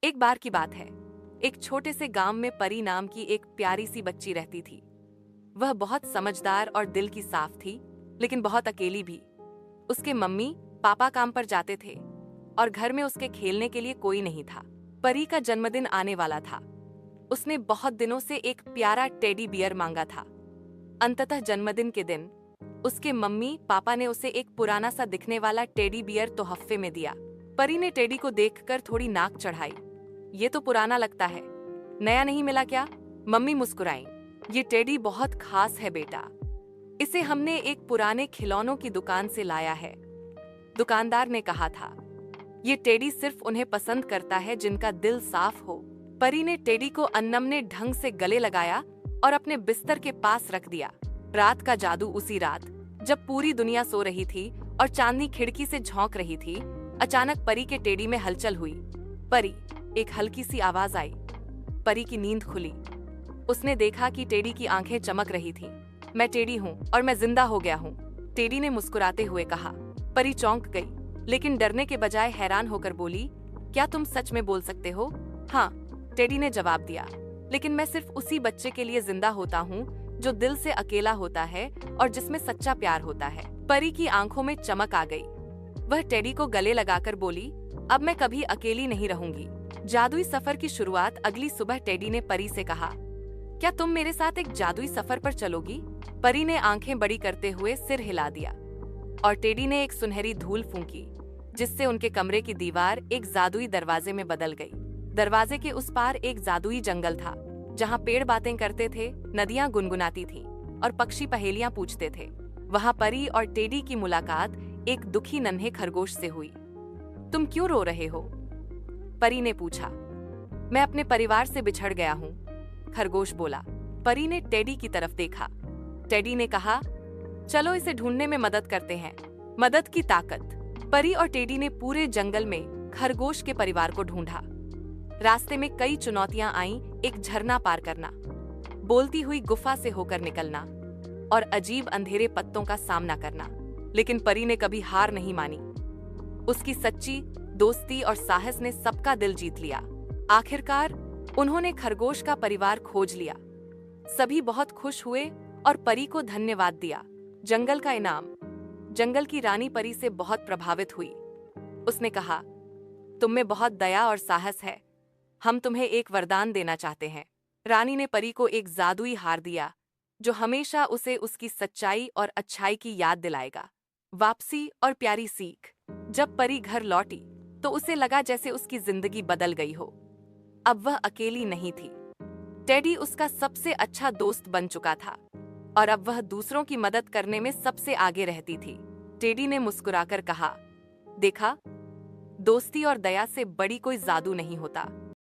एक बार की बात है। एक छोटे से गांव में परी नाम की एक प्यारी सी बच्ची रहती थी। वह बहुत समझदार और दिल की साफ थी, लेकिन बहुत अकेली भी। उसके मम्मी पापा काम पर जाते थे और घर में उसके खेलने के लिए कोई नहीं था। परी का जन्मदिन आने वाला था। उसने बहुत दिनों से एक प्यारा टेडी बियर मांगा था। अंततः जन्मदिन के दिन उसके मम्मी पापा ने उसे एक पुराना सा दिखने वाला टेडी बियर तोहफे में दिया। परी ने टेडी को देखकर थोड़ी नाक चढ़ाई। ये तो पुराना लगता है, नया नहीं मिला क्या? मम्मी मुस्कुराई। ये टेडी बहुत खास है बेटा। इसे हमने एक पुराने खिलौनों की दुकान से लाया है। दुकानदार ने कहा था, ये टेडी सिर्फ उन्हें पसंद करता है जिनका दिल साफ हो। परी ने टेडी को अनमने ढंग से गले लगाया और अपने बिस्तर के पास रख दिया। रात का जादू उसी रात, जब पूरी दुनिया सो रही थी और चांदनी खिड़की से झोंक रही थी, अचानक परी के टेडी में हलचल हुई। परी, एक हल्की सी आवाज आई। परी की नींद खुली। उसने देखा कि टेडी की आंखें चमक रही थीं। मैं टेडी हूँ और मैं जिंदा हो गया हूँ, टेडी ने मुस्कुराते हुए कहा। परी चौंक गई, लेकिन डरने के बजाय हैरान होकर बोली, क्या तुम सच में बोल सकते हो? हाँ, टेडी ने जवाब दिया, लेकिन मैं सिर्फ उसी बच्चे के लिए जिंदा होता हूँ जो दिल से अकेला होता है और जिसमें सच्चा प्यार होता है। परी की आंखों में चमक आ गई। वह टेडी को गले लगाकर बोली, अब मैं कभी अकेली नहीं रहूंगी। जादुई सफर की शुरुआत अगली सुबह टेडी ने परी से कहा, क्या तुम मेरे साथ एक जादुई सफर पर चलोगी? परी ने आंखें बड़ी करते हुए सिर हिला दिया और टेडी ने एक सुनहरी धूल फूंकी, जिससे उनके कमरे की दीवार एक जादुई दरवाजे में बदल गई। दरवाजे के उस पार एक जादुई जंगल था, जहाँ पेड़ बातें करते थे, नदियां गुनगुनाती थीं और पक्षी पहेलियां पूछते थे। वहां परी और टेडी की मुलाकात एक दुखी नन्हे खरगोश से हुई। तुम क्यों रो रहे हो? परी ने पूछा। मैं अपने परिवार से बिछड़ गया हूँ, खरगोश बोला। परी ने टेडी की तरफ देखा। टेडी ने कहा, चलो इसे ढूंढने में मदद करते हैं। मदद की ताकत। परी और टेडी ने पूरे जंगल में खरगोश के परिवार को ढूंढा। रास्ते में कई चुनौतियां आईं, एक झरना पार करना, बोलती हुई गुफा से होकर निकलना और अजीब अंधेरे पत्तों का सामना करना। लेकिन परी ने कभी हार नहीं मानी। उसकी सच्ची दोस्ती और साहस ने सबका दिल जीत लिया। आखिरकार उन्होंने खरगोश का परिवार खोज लिया। सभी बहुत खुश हुए और परी को धन्यवाद दिया। जंगल का इनाम। जंगल की रानी परी से बहुत प्रभावित हुई। उसने कहा, तुम में बहुत दया और साहस है। हम तुम्हें एक वरदान देना चाहते हैं। रानी ने परी को एक जादुई हार दिया, जो हमेशा उसे उसकी सच्चाई और अच्छाई की याद दिलाएगा। वापसी और प्यारी सीख। जब परी घर लौटी तो उसे लगा जैसे उसकी जिंदगी बदल गई हो। अब वह अकेली नहीं थी। टेडी उसका सबसे अच्छा दोस्त बन चुका था और अब वह दूसरों की मदद करने में सबसे आगे रहती थी। टेडी ने मुस्कुराकर कहा, देखा, दोस्ती और दया से बड़ी कोई जादू नहीं होता।